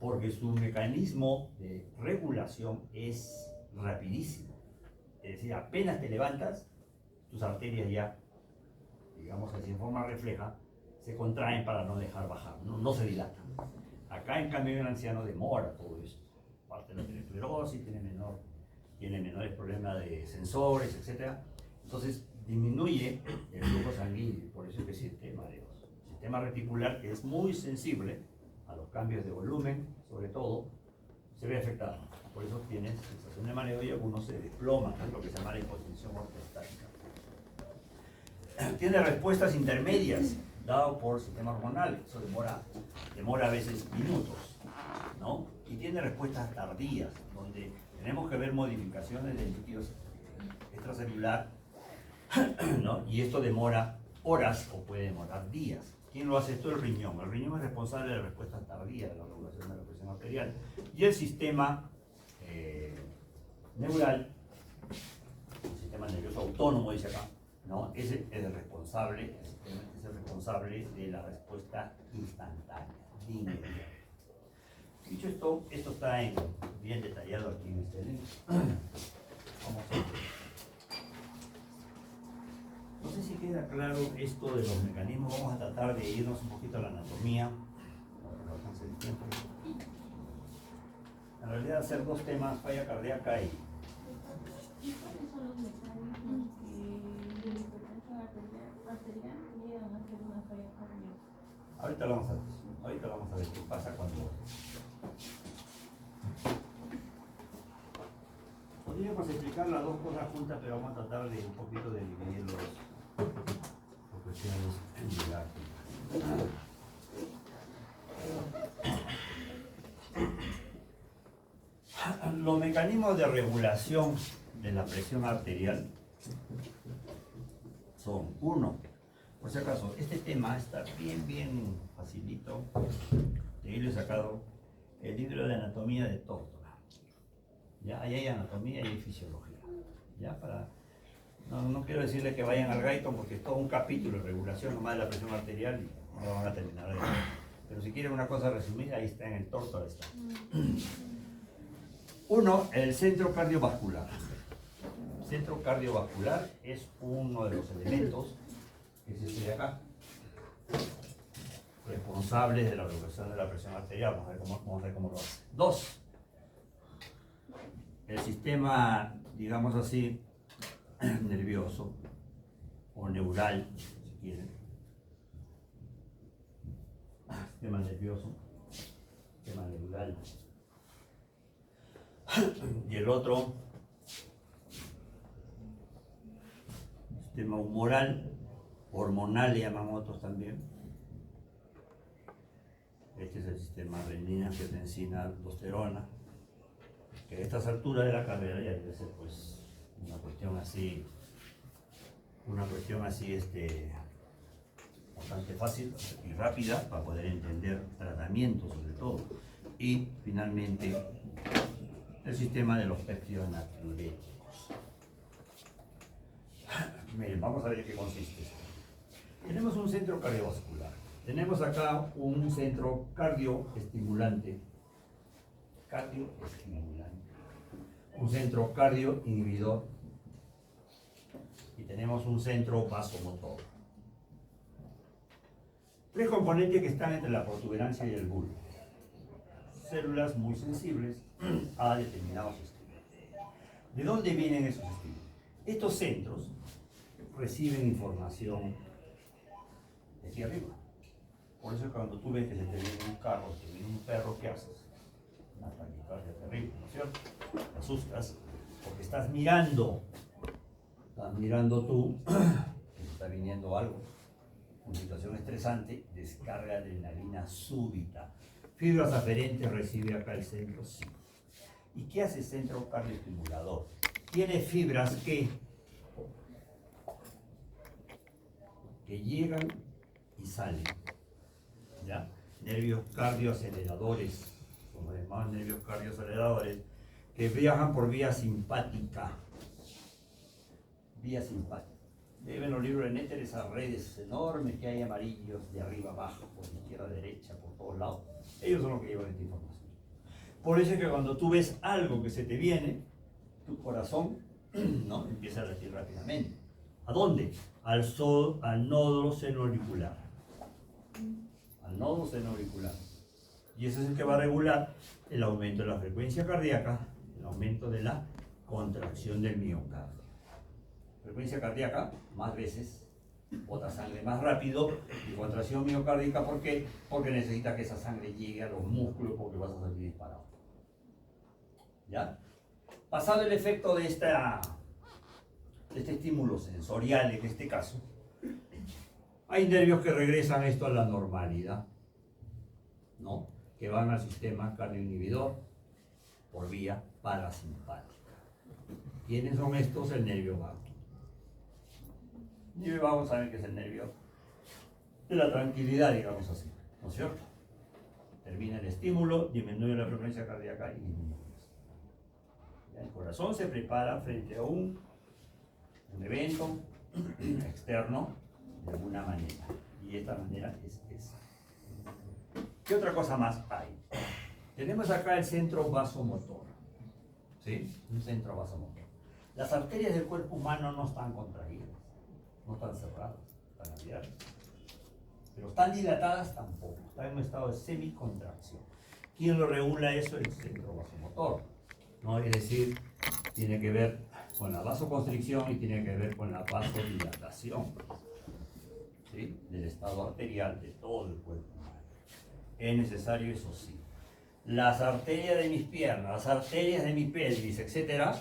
porque su mecanismo de regulación es rapidísimo. Es decir, apenas te levantas, tus arterias ya, digamos así, en forma refleja, se contraen para no dejar bajar, no se dilatan. Acá en cambio el anciano demora todo esto. Parte de la esclerosis, tiene menores problemas de sensores, etc. Entonces disminuye el flujo sanguíneo, por eso es que siente mareos. El sistema reticular, que es muy sensible a los cambios de volumen, sobre todo, se ve afectado. Por eso tiene sensación de mareo y algunos se desploman, ¿no? Lo que se llama la hipotensión ortostática. Tiene respuestas intermedias, dado por sistema hormonal, eso demora a veces minutos, ¿no? Y tiene respuestas tardías, donde tenemos que ver modificaciones del líquido extracelular, ¿no? Y esto demora horas o puede demorar días. ¿Quién lo hace esto? El riñón. El riñón es responsable de la respuesta tardía de la regulación de la presión arterial. Y el sistema neural, el sistema nervioso autónomo, dice acá, ¿no? Ese es el responsable de la respuesta instantánea, de inmediato. Dicho esto, esto está bien detallado aquí en este libro. Vamos a ver. No sé si queda claro esto de los mecanismos. Vamos a tratar de irnos un poquito a la anatomía. En realidad hacer dos temas, falla cardíaca y... ¿Cuáles son los mecanismos que de la hipertensión arterial llegan a hacer una falla cardíaca? Ahorita lo vamos a ver qué pasa cuando... Podríamos explicar las dos cosas juntas, pero vamos a tratar de un poquito de dividirlos por cuestiones didácticas. Los mecanismos de regulación de la presión arterial son, uno, por si acaso, este tema está bien facilito. De ahí lo he sacado el libro de anatomía de Tórtola. ¿Ya? Ahí hay anatomía y hay fisiología. ¿Ya? No quiero decirle que vayan al Gaiton porque es todo un capítulo de regulación nomás de la presión arterial y no lo van a terminar de ver. Pero si quieren una cosa resumida, ahí está en el Tórtola. Está. Uno, el centro cardiovascular. El centro cardiovascular es uno de los elementos que es este de acá, responsable de la regulación de la presión arterial. Vamos a ver cómo lo hace. Dos, el sistema, digamos así, nervioso o neural, si quieren. Sistema nervioso, sistema neural. Y el otro, sistema humoral, hormonal le llaman otros también. Este es el sistema renina, angiotensina, aldosterona. que a estas alturas de la carrera ya debe ser pues una cuestión así, bastante fácil y rápida para poder entender tratamientos sobre todo. Y finalmente el sistema de los péptidos natriuréticos. Miren, vamos a ver qué consiste esto. Tenemos un centro cardiovascular. Tenemos acá un centro cardioestimulante. Un centro cardioinhibidor. Y tenemos un centro vasomotor. Tres componentes que están entre la protuberancia y el bulbo. Células muy sensibles a determinados estímulos. ¿De dónde vienen esos estímulos? Estos centros reciben información de aquí arriba. Por eso cuando tú ves que se te viene un carro, te viene un perro, ¿qué haces? Una taquicardia terrible, ¿no es cierto? Te asustas porque estás mirando tú, que está viniendo algo, una situación estresante, descarga adrenalina súbita. Fibras aferentes recibe acá el centro sí. ¿Y qué hace el centro cardioestimulador? Tiene fibras que llegan y salen. ¿Ya? Nervios cardioaceleradores, como llamaban nervios cardioaceleradores, que viajan por vía simpática. Vía simpática. Deben los libros de Netter esas redes enormes que hay amarillos de arriba abajo, por izquierda a derecha, por todos lados. Ellos son los que llevan esta información. Por eso es que cuando tú ves algo que se te viene, tu corazón ¿no? empieza a latir rápidamente. ¿A dónde? Al nódulo senoauricular. Al nódulo senoauricular. Y ese es el que va a regular el aumento de la frecuencia cardíaca, el aumento de la contracción del miocardio. Frecuencia cardíaca, más veces, bota sangre más rápido, y contracción miocárdica, ¿por qué? Porque necesita que esa sangre llegue a los músculos porque vas a salir disparado. ¿Ya? Pasado el efecto de este estímulo sensorial, en este caso, hay nervios que regresan esto a la normalidad, ¿no? Que van al sistema cardioinhibidor por vía parasimpática. ¿Quiénes son estos? El nervio vago. El nervio vago saben que es el nervio de la tranquilidad, digamos así, ¿no es cierto? Termina el estímulo, disminuye la frecuencia cardíaca y disminuye. El corazón se prepara frente a un evento externo de alguna manera, y esta manera es esa. ¿Qué otra cosa más hay? Tenemos acá el centro vasomotor, ¿sí? Un centro vasomotor. Las arterias del cuerpo humano no están contraídas, no están cerradas, están abiertas, pero están dilatadas tampoco, están en un estado de semicontracción. ¿Quién lo regula eso? El centro vasomotor, ¿no? Es decir, tiene que ver con la vasoconstricción y tiene que ver con la vasodilatación, ¿sí? Del estado arterial de todo el cuerpo humano. Es necesario, eso sí. Las arterias de mis piernas, las arterias de mi pelvis, etcétera,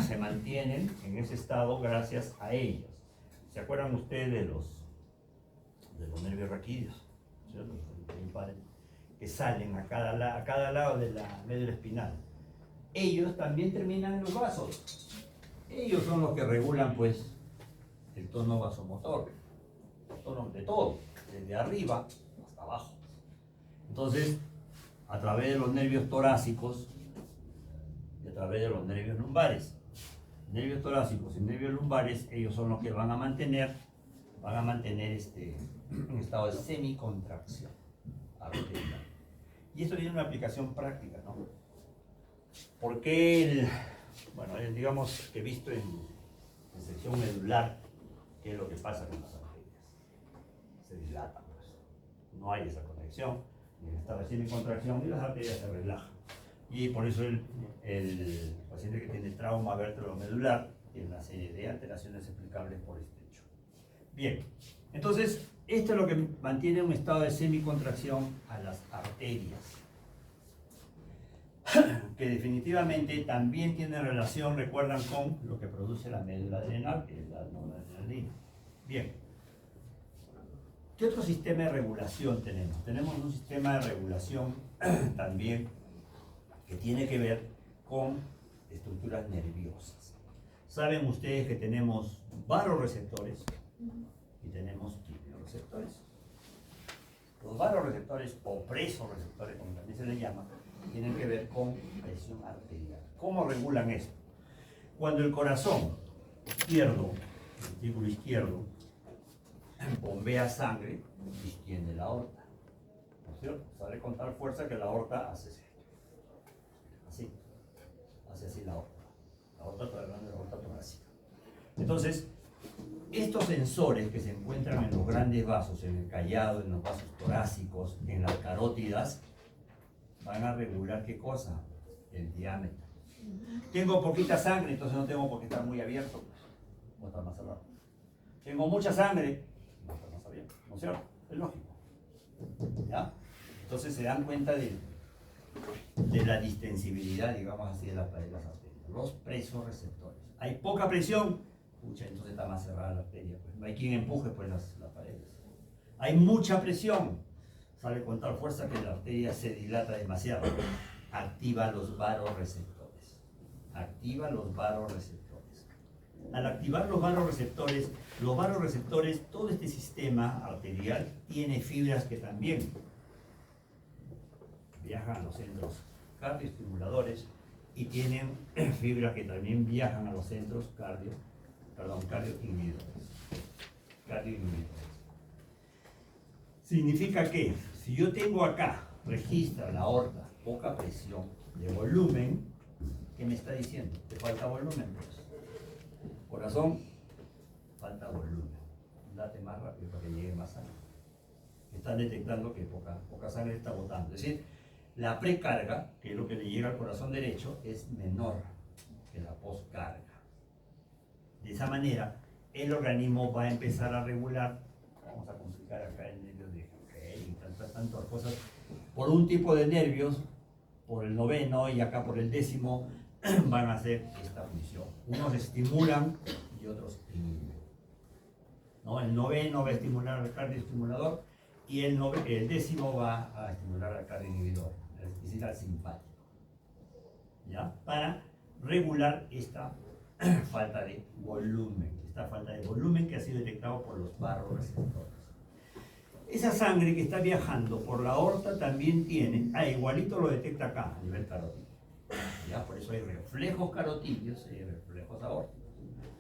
se mantienen en ese estado gracias a ellas. ¿Se acuerdan ustedes de los nervios raquídeos? ¿Cierto? Que salen a cada lado de la médula espinal. Ellos también terminan en los vasos. Ellos son los que regulan, pues, el tono vasomotor, el tono de todo, desde arriba hasta abajo. Entonces, a través de los nervios torácicos y a través de los nervios lumbares. Nervios torácicos y nervios lumbares, ellos son los que van a mantener un estado de semicontracción arterial. Y esto tiene una aplicación práctica, ¿no? Porque digamos que visto en sección medular, ¿qué es lo que pasa con las arterias? Se dilatan, pues. No hay esa conexión, ni el estado de semicontracción, y las arterias se relajan. Y por eso el paciente que tiene trauma vértebro-medular tiene una serie de alteraciones explicables por este hecho. Bien, entonces, esto es lo que mantiene un estado de semicontracción a las arterias, que definitivamente también tiene relación, recuerdan, con lo que produce la médula adrenal, que es la noradrenalina. Bien, ¿qué otro sistema de regulación tenemos? Tenemos un sistema de regulación también que tiene que ver con estructuras nerviosas. Saben ustedes que tenemos varoreceptores y tenemos quimioreceptores. Los varoreceptores o presoreceptores, como también se les llama, tienen que ver con presión arterial. ¿Cómo regulan esto? Cuando el corazón izquierdo, el ventículo izquierdo, bombea sangre, distiende la aorta. ¿No es cierto? Sale con tal fuerza que la aorta hace así. Hace así la aorta. La aorta grande, la aorta torácica. Entonces, estos sensores que se encuentran en los grandes vasos, en el callado, en los vasos torácicos, en las carótidas, van a regular ¿qué cosa? El diámetro. Tengo poquita sangre, entonces no tengo por qué estar muy abierto. Voy a estar más cerrado. Tengo mucha sangre, voy a estar más abierto. ¿No es cierto? Es lógico. ¿Ya? Entonces se dan cuenta de la distensibilidad, digamos así, de las arterias. Los presoreceptores. Hay poca presión, pucha, entonces está más cerrada la arteria. Pues. No hay quien empuje pues, las paredes. Hay mucha presión, sale con tal fuerza que la arteria se dilata demasiado. Activa los varoreceptores. Activa los varoreceptores. Al activar los varoreceptores, todo este sistema arterial tiene fibras que también viajan a los centros cardioestimuladores y tienen fibras que también viajan a los centros cardioinhibidores. Significa que si yo tengo acá, registra la aorta, poca presión de volumen, ¿qué me está diciendo? ¿Te falta volumen? Pues. Corazón, falta volumen. Date más rápido para que llegue más sangre. Están detectando que poca sangre está botando. Es decir, la precarga, que es lo que le llega al corazón derecho, es menor que la poscarga. De esa manera, el organismo va a empezar a regular, vamos a complicar acá el nervio de tantas cosas, por un tipo de nervios, por el noveno y acá por el décimo, van a hacer esta función. Unos estimulan y otros inhiben. ¿No? El noveno va a estimular al cardioestimulador y el décimo va a estimular al cardioinhibidor, es decir, al simpático. ¿Ya? Para regular esta falta de volumen que ha sido detectado por los varoreceptores. Esa sangre que está viajando por la aorta también tiene, igualito lo detecta acá, a nivel carótido. ¿Ya? Por eso hay reflejos carotidios y reflejos aórticos.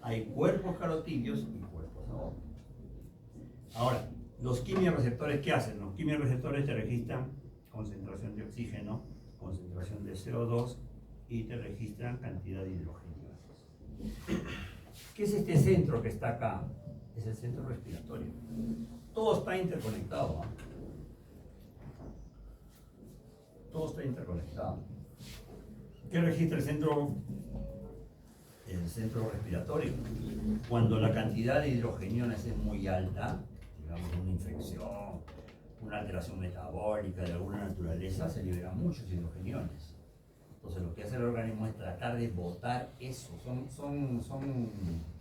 Hay cuerpos carotidios y cuerpos aórticos. Ahora, los quimiorreceptores, ¿qué hacen? Los quimiorreceptores te registran concentración de oxígeno, concentración de CO2 y te registran cantidad de hidrógeno. ¿Qué es este centro que está acá? Es el centro respiratorio. Todo está interconectado. ¿No? Todo está interconectado. ¿Qué registra el centro? El centro respiratorio. Cuando la cantidad de hidrogeniones es muy alta, digamos una infección, una alteración metabólica de alguna naturaleza, se liberan muchos hidrogeniones. Entonces lo que hace el organismo es tratar de botar eso. Son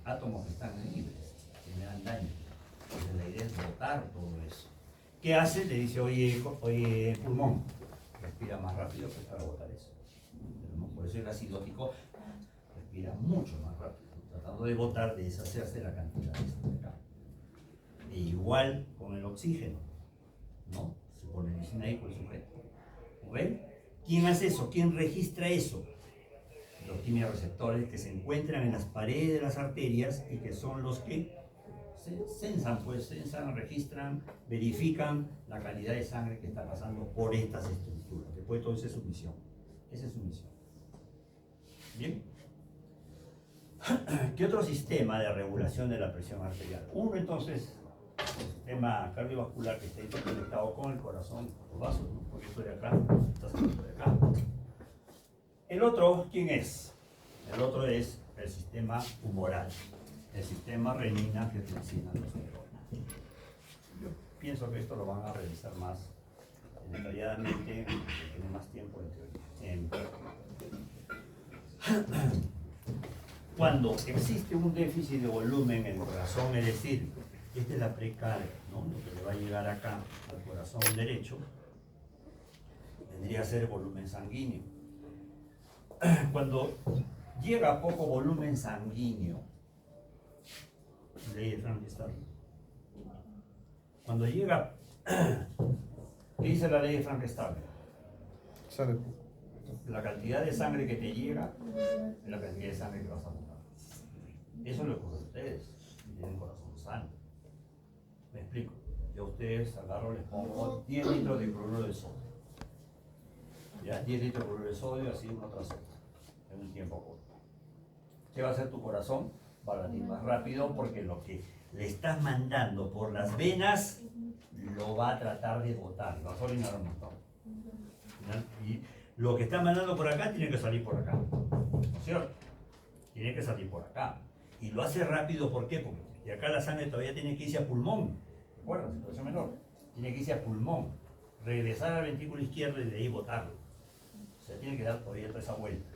átomos que están libres, que me dan daño. Entonces la idea es botar todo eso. ¿Qué hace? Le dice, oye pulmón, respira más rápido que para botar eso. Por eso el ácido ótico respira mucho más rápido, tratando de botar, de deshacerse de la cantidad de acá. E igual con el oxígeno, ¿no? Se pone ahí con el sujeto. ¿Ven? ¿Quién hace eso? ¿Quién registra eso? Los quimiorreceptores que se encuentran en las paredes de las arterias y que son los que sensan, registran, verifican la calidad de sangre que está pasando por estas estructuras. Después todo eso es su misión. Esa es su misión. Bien. ¿Qué otro sistema de regulación de la presión arterial? Uno entonces, el sistema cardiovascular que está interconectado con el corazón, los vasos, ¿no? Porque esto de acá está saliendo de acá. El otro, ¿quién es? El otro es el sistema humoral, el sistema renina, angiotensina, aldosterona. Yo pienso que esto lo van a revisar más detalladamente, tiene más tiempo en teoría. Cuando existe un déficit de volumen en el corazón, es decir, esta es la precarga, ¿no? Lo que le va a llegar acá al corazón derecho, vendría a ser volumen sanguíneo. cuando llega poco volumen sanguíneo, ley de Frankenstein, cuando llega, ¿qué dice la ley de Frankenstein? Sale. La cantidad de sangre que te llega es la cantidad de sangre que vas a botar. Eso es lo que ocurre a ustedes, si tienen corazón sano. Me explico. Yo a ustedes agarro, les pongo 10 litros de cloruro de sodio. Ya, 10 litros de cloruro de sodio, así uno tras otro, en un tiempo corto. ¿Qué va a hacer tu corazón? Va a latir más rápido porque lo que le estás mandando por las venas lo va a tratar de botar, y va a orinar un montón. Y lo que está mandando por acá tiene que salir por acá, ¿no es cierto? Tiene que salir por acá. Y lo hace rápido, ¿por qué? Porque de acá la sangre todavía tiene que irse a pulmón. ¿Recuerdan? Situación menor. Tiene que irse a pulmón, regresar al ventrículo izquierdo y de ahí botarlo. O sea, tiene que dar todavía toda esa vuelta.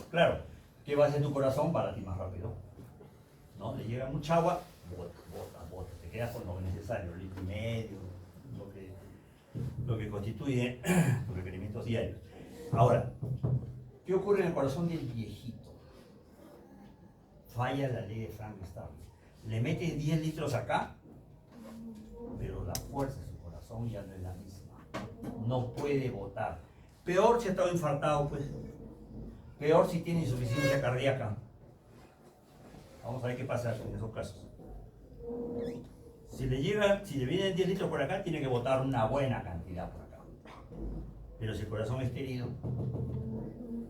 Claro, ¿qué va a hacer tu corazón? Va a latir más rápido. ¿No? Le llega mucha agua, bota, bota, bota. Te quedas con lo necesario, litro y medio, lo que constituye los requerimientos diarios. Ahora, ¿qué ocurre en el corazón del viejito? Falla la ley de Frankenstein. Le metes 10 litros acá, pero la fuerza de su corazón ya no es la misma. No puede botar. Peor si ha estado infartado, pues. Peor si tiene insuficiencia cardíaca. Vamos a ver qué pasa en esos casos. Si le vienen 10 litros por acá, tiene que botar una buena cantidad por acá. Pero si el corazón es herido,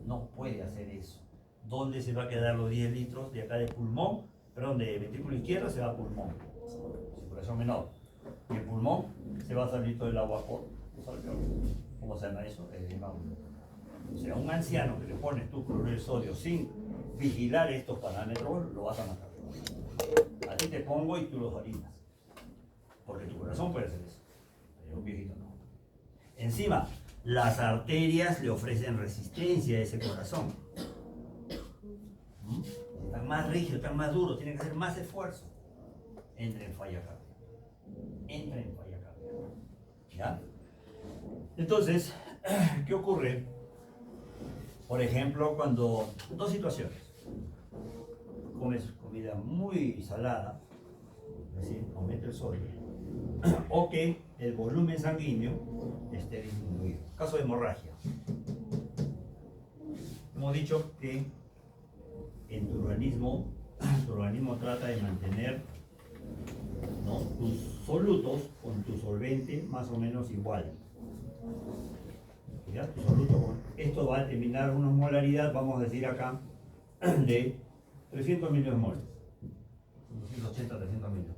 no puede hacer eso. ¿Dónde se va a quedar los 10 litros? De acá de pulmón, perdón, de ventrículo izquierdo se va a pulmón. Si el corazón menor. Y el pulmón se va a salir todo el agua por los alveolos. ¿Cómo se llama eso? O sea, un anciano que le pones tu cloruro de sodio sin vigilar estos parámetros, lo vas a matar. A ti te pongo y tú los orinas. Porque tu corazón puede hacer eso. Pero un viejito no. Encima, las arterias le ofrecen resistencia a ese corazón. Están más rígidos, están más duros, tienen que hacer más esfuerzo. Entra en falla cardíaca. Entra en falla cardíaca. ¿Ya? Entonces, ¿qué ocurre? Por ejemplo, cuando dos situaciones. Comes comida muy salada, es decir, aumenta el sodio, o que el volumen sanguíneo esté disminuido. Caso de hemorragia. Hemos dicho que en tu organismo trata de mantener, ¿no?, tus solutos con tu solvente más o menos igual. ¿Ya? Tu soluto, esto va a determinar una molaridad, vamos a decir acá, de 300 millones 280, 300 millones.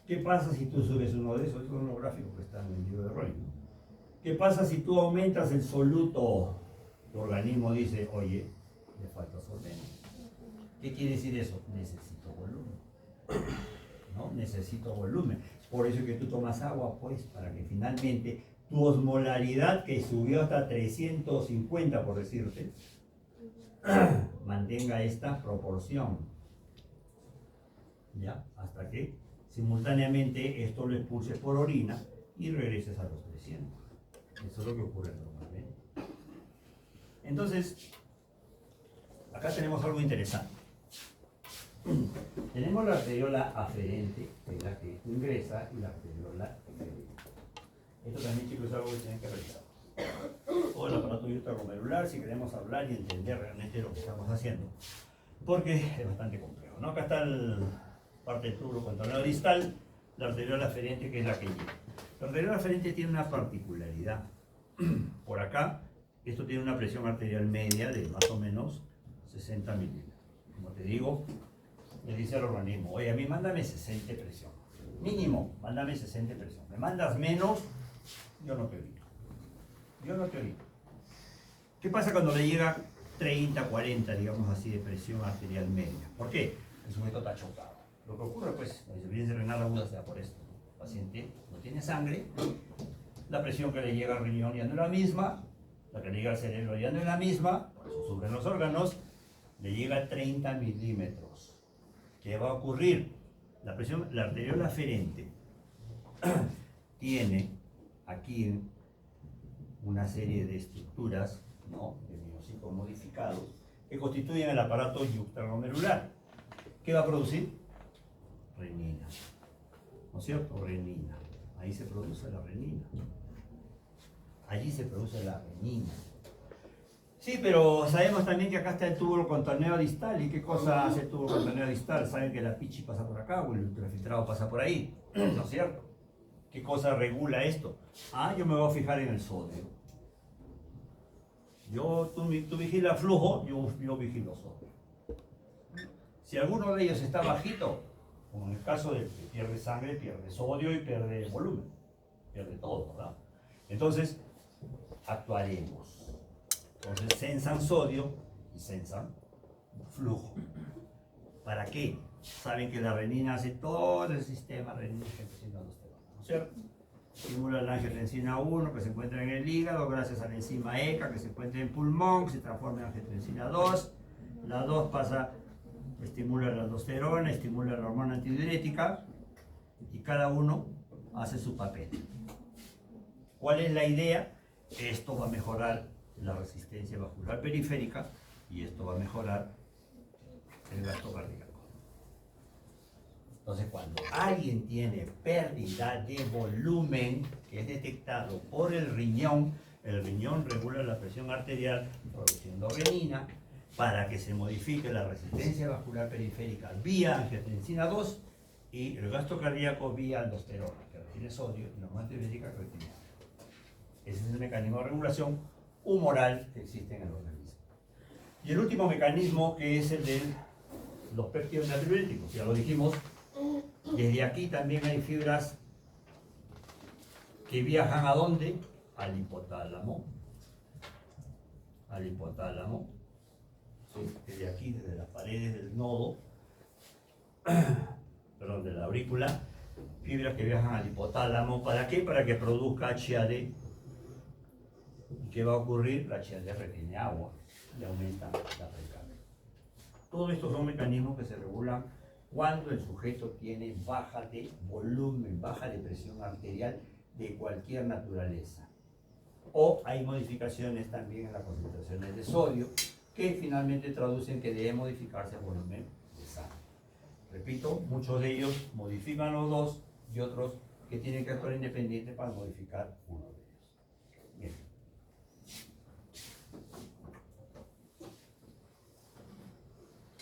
¿Qué pasa si tú subes uno de esos? Estos son los gráficos que están en el libro de Roy, ¿no? ¿Qué pasa si tú aumentas el soluto? Tu organismo dice, oye, le falta solvente. ¿Qué quiere decir eso? Necesito volumen. ¿No? Necesito volumen. Por eso es que tú tomas agua, pues, para que finalmente tu osmolaridad, que subió hasta 350, por decirte, mantenga esta proporción. ¿Ya? Hasta que simultáneamente esto lo expulses por orina y regreses a los 300. Eso es lo que ocurre normalmente. Entonces, acá tenemos algo interesante. Tenemos la arteriola aferente, que es la que ingresa, y la arteriola eferente. Esto también, chicos, es algo que tienen que revisar. Todo el aparato intraglomerular, si queremos hablar y entender realmente lo que estamos haciendo. Porque es bastante complejo, ¿no? Acá está la parte del tubo contornado distal, la arteriola aferente, que es la que llega. La arteriola aferente tiene una particularidad. Por acá, esto tiene una presión arterial media de más o menos 60 milímetros. Como te digo, le dice al organismo, oye, a mí mándame 60 de presión. Mínimo, mándame 60 de presión. Me mandas menos, yo no te orino. Yo no te orino. ¿Qué pasa cuando le llega 30, 40, digamos así, de presión arterial media? ¿Por qué? El sujeto está chocado. Lo que ocurre, pues, la insuficiencia renal aguda se da por esto. El paciente no tiene sangre, la presión que le llega al riñón ya no es la misma, la que le llega al cerebro ya no es la misma, por eso sufren los órganos, le llega a 30 milímetros. ¿Qué va a ocurrir? La presión, la arteriola aferente tiene aquí una serie de estructuras, ¿no?, de miocitos genéticos modificados que constituyen el aparato yuctaglomerular. ¿Qué va a producir? Renina. ¿No es cierto? Renina. Ahí se produce la renina. Allí se produce la renina. Sí, pero sabemos también que acá está el túbulo contorneo distal. ¿Y qué cosa hace el túbulo contorneo distal? Saben que la pichi pasa por acá o el ultrafiltrado pasa por ahí. ¿No es cierto? ¿Qué cosa regula esto? Ah, yo me voy a fijar en el sodio. Tú vigilas flujo, yo vigilo sodio. Si alguno de ellos está bajito, como en el caso de que pierde sangre, pierde sodio y pierde volumen. Pierde todo, ¿verdad? Entonces, actuaremos. Entonces, sensan sodio y sensan flujo. ¿Para qué? Saben que la renina hace todo el sistema renina-angiotensina-aldosterona, ¿no es cierto? Estimula la angiotensina 1 que se encuentra en el hígado gracias a la enzima ECA que se encuentra en el pulmón, que se transforma en angiotensina 2. La 2 pasa, estimula la aldosterona, estimula la hormona antidiurética y cada uno hace su papel. ¿Cuál es la idea? Esto va a mejorar la resistencia vascular periférica y esto va a mejorar el gasto cardíaco. Entonces, cuando alguien tiene pérdida de volumen que es detectado por el riñón regula la presión arterial produciendo renina para que se modifique la resistencia vascular periférica vía angiotensina 2 y el gasto cardíaco vía aldosterona, que retiene sodio, y la hormona antidiurética que retiene agua. Ese es el mecanismo de regulación humoral que existe en el organismo. Y el último mecanismo, que es el de los péptidos natriuréticos, ya lo dijimos. Desde aquí también hay fibras que viajan ¿a dónde? Al hipotálamo. Al hipotálamo. Sí, desde aquí, desde las paredes del nodo, perdón, de la aurícula, fibras que viajan al hipotálamo. ¿Para qué? Para que produzca HAD. ¿Y qué va a ocurrir? La HAD retiene agua y aumenta la recarga. Todos estos son mecanismos que se regulan cuando el sujeto tiene baja de volumen, baja de presión arterial de cualquier naturaleza. O hay modificaciones también en las concentraciones de sodio que finalmente traducen que debe modificarse el volumen de sangre. Repito, muchos de ellos modifican los dos y otros que tienen que actuar independiente para modificar uno de ellos. Bien.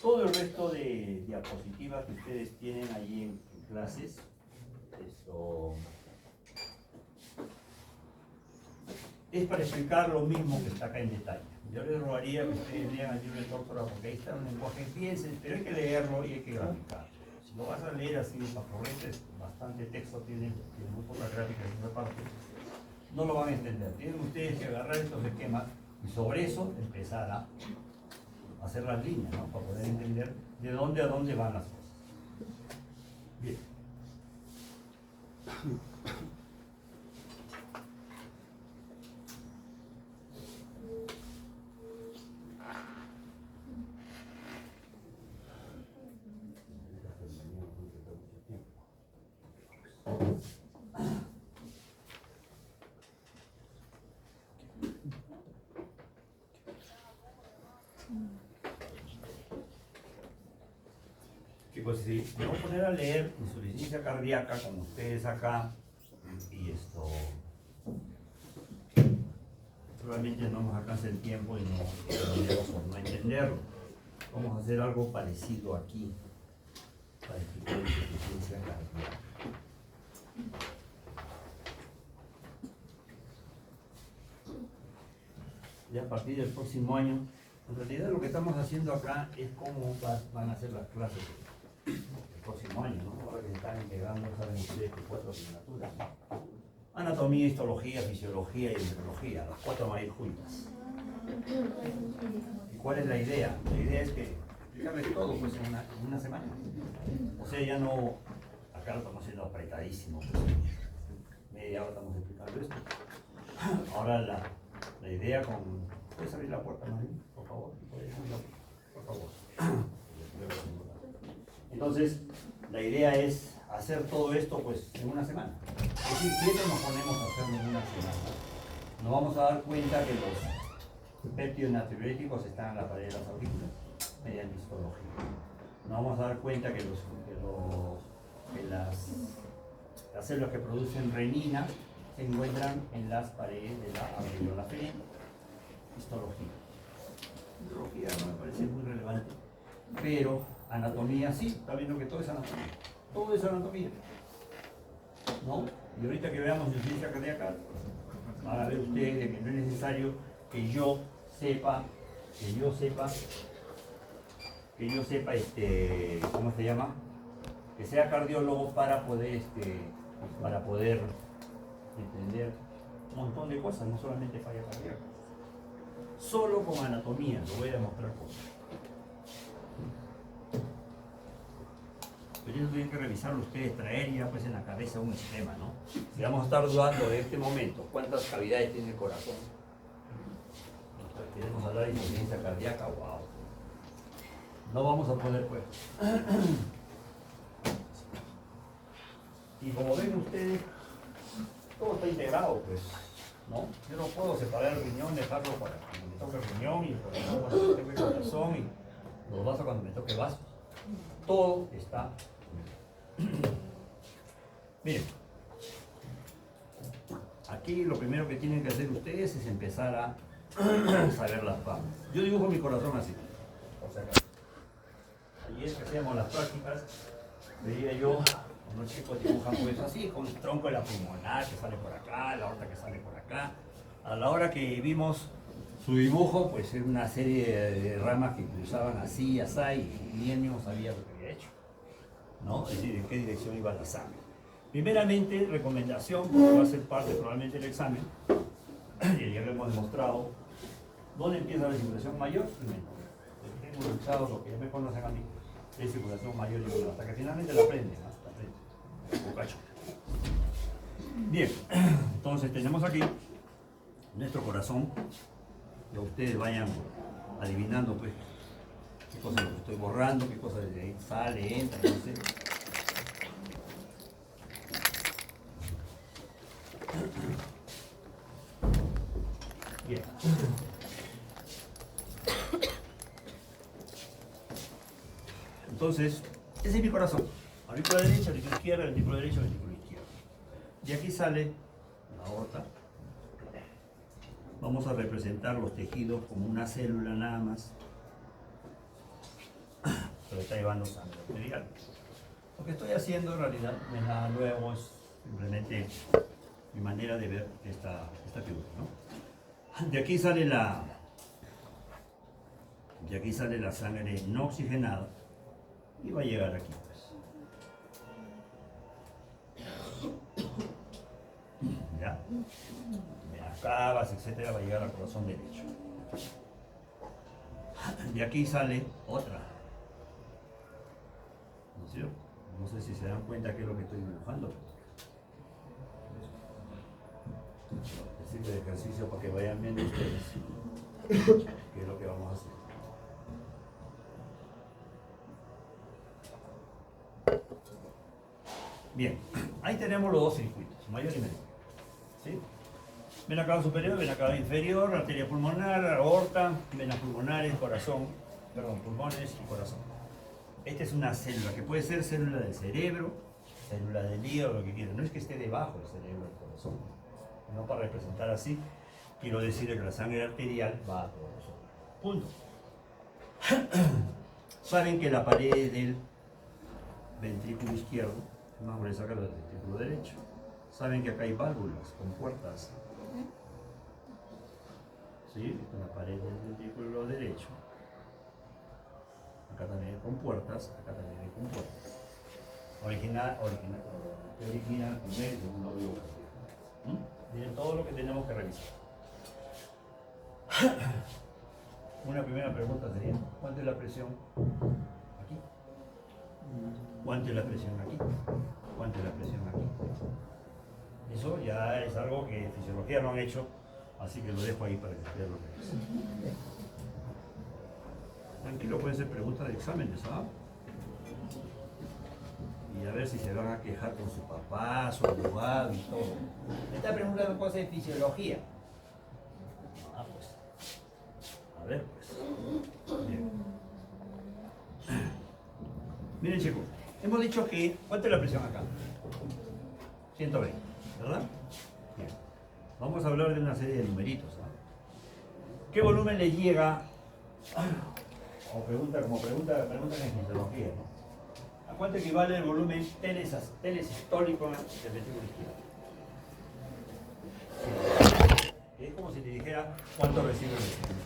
Todo el resto de diapositivas que ustedes tienen allí en clases, esto es para explicar lo mismo que está acá en detalle. Yo les rogaría que ustedes lean el libro de Tórtora porque ahí está un lenguaje bien sencillo, pero hay que leerlo y hay que graficarlo. Si lo vas a leer así, para corrientes, bastante texto, tiene muy pocas gráficas en esa parte, no lo van a entender. Tienen ustedes que agarrar estos esquemas y sobre eso empezar a hacer las líneas, ¿no? Para poder entender de dónde a dónde van las cosas. Bien. Pues si me voy a poner a leer insuficiencia cardíaca como ustedes acá y esto probablemente no nos alcance el tiempo y no entenderlo. Vamos a hacer algo parecido aquí para explicar insuficiencia cardíaca. Y a partir del próximo año, en realidad lo que estamos haciendo acá es cómo van a ser las clases el próximo año, ¿no? Ahora que se están integrando, saben ustedes que 4 asignaturas, ¿no? Anatomía, histología, fisiología y embriología, las 4 van a ir juntas. ¿Y cuál es la idea? La idea es que explicarles todo pues, en una semana. O sea, ya no, acá lo estamos haciendo apretadísimo, pues, media hora estamos explicando esto. Ahora la idea con... ¿Puedes abrir la puerta, Marín? Por favor. Por favor. Entonces, la idea es hacer todo esto pues en una semana. Es decir, siempre nos ponemos a hacerlo en una semana. Nos vamos a dar cuenta que péptidos natriuréticos están en la pared de las aurículas mediante histología. Nos vamos a dar cuenta que las células que producen renina se encuentran en las paredes de la aurícula ferina. Histología. Histología no me parece muy relevante, pero anatomía sí, está viendo que todo es anatomía. Todo es anatomía. ¿No? Y ahorita que veamos insuficiencia cardíaca, van a ver ustedes que no es necesario que yo sepa, ¿cómo se llama? Que sea cardiólogo para poder entender un montón de cosas, no solamente falla cardíaca. Solo con anatomía, lo voy a demostrar por. Pero eso tienen que revisarlo ustedes, traer ya pues en la cabeza un esquema, ¿no? Si vamos a estar dudando de este momento, ¿cuántas cavidades tiene el corazón? Queremos hablar de insuficiencia cardíaca, wow. No vamos a poder pues. Y como ven ustedes, todo está integrado, pues, ¿no? Yo no puedo separar el riñón, dejarlo para cuando me toque el riñón, y el corazón cuando me toque el corazón, y los vasos cuando me toque vasos. Todo está. Miren, aquí lo primero que tienen que hacer ustedes es empezar a saber las palmas. Yo dibujo mi corazón así, por si acaso. Ayer que hacíamos las prácticas, veía yo, unos chicos dibujan pues así, con el tronco de la pulmonar que sale por acá, la aorta que sale por acá. A la hora que vimos su dibujo, pues era una serie de ramas que cruzaban así, así, y él mismo sabía lo que había hecho, ¿no? Es decir, en qué dirección iba la sangre. Primeramente, recomendación, porque va a ser parte probablemente del examen, y ya lo hemos demostrado, ¿dónde empieza la circulación mayor? Primero. Tengo revisado lo que ya me conocen a mí, es circulación mayor y menor, hasta que finalmente la aprenden, ¿no? La aprenden. Bocacho. Bien, entonces tenemos aquí nuestro corazón, que ustedes vayan adivinando pues qué cosa estoy borrando, qué cosa de ahí sale, entra, no sé. Bien. Entonces, ese es mi corazón. Aurícula derecha, aurícula izquierda, ventrículo derecho, ventrículo izquierdo. Y aquí sale la aorta. Vamos a representar los tejidos como una célula nada más. Pero está llevando sangre arterial. Lo que estoy haciendo en realidad no es nada nuevo, es simplemente mi manera de ver esta figura, ¿no? De aquí sale la sangre no oxigenada y va a llegar aquí, pues. ¿Ya? Venas cavas, etcétera, va a llegar al corazón derecho. De aquí sale otra. ¿No es cierto? No sé si se dan cuenta qué es lo que estoy dibujando. Es decir, de ejercicio para que vayan viendo ustedes qué es lo que vamos a hacer. Bien, ahí tenemos los dos circuitos, mayor y menor. ¿Sí? Vena cava superior, vena cava inferior, arteria pulmonar, aorta, venas pulmonares, pulmones y corazón. Esta es una célula que puede ser célula del cerebro, célula del hígado, lo que quieran. No es que esté debajo del cerebro del corazón. No, para representar así, quiero decir que la sangre arterial va a todo eso. Punto. Saben que la pared del ventrículo izquierdo es más gruesa que la del ventrículo derecho. Saben que acá hay válvulas con puertas. ¿Sí? La pared del ventrículo derecho. Acá también hay con puertas, acá también hay con puertas. Original, primer y segundo bloque. Miren todo lo que tenemos que revisar. Una primera pregunta sería, ¿cuánto es la presión aquí? ¿Cuánto es la presión aquí? ¿Cuánto es la presión aquí? Eso ya es algo que en fisiología no han hecho, así que lo dejo ahí para que ustedes lo revisen. Tranquilo, pueden ser preguntas de exámenes, ¿sabes? Y a ver si se van a quejar con su papá, su abogado y todo. Me está preguntando cosas de fisiología. Ah, pues. ver, pues. Bien. Miren chicos, hemos dicho que, ¿cuánto es la presión acá? 120, ¿verdad? Bien. Vamos a hablar de una serie de numeritos. ¿Qué volumen le llega? O pregunta en fisiología, ¿no? ¿A cuánto equivale el volumen telesistólico del ventrículo izquierdo? Es como si te dijera cuánto recibe el ventrículo izquierdo.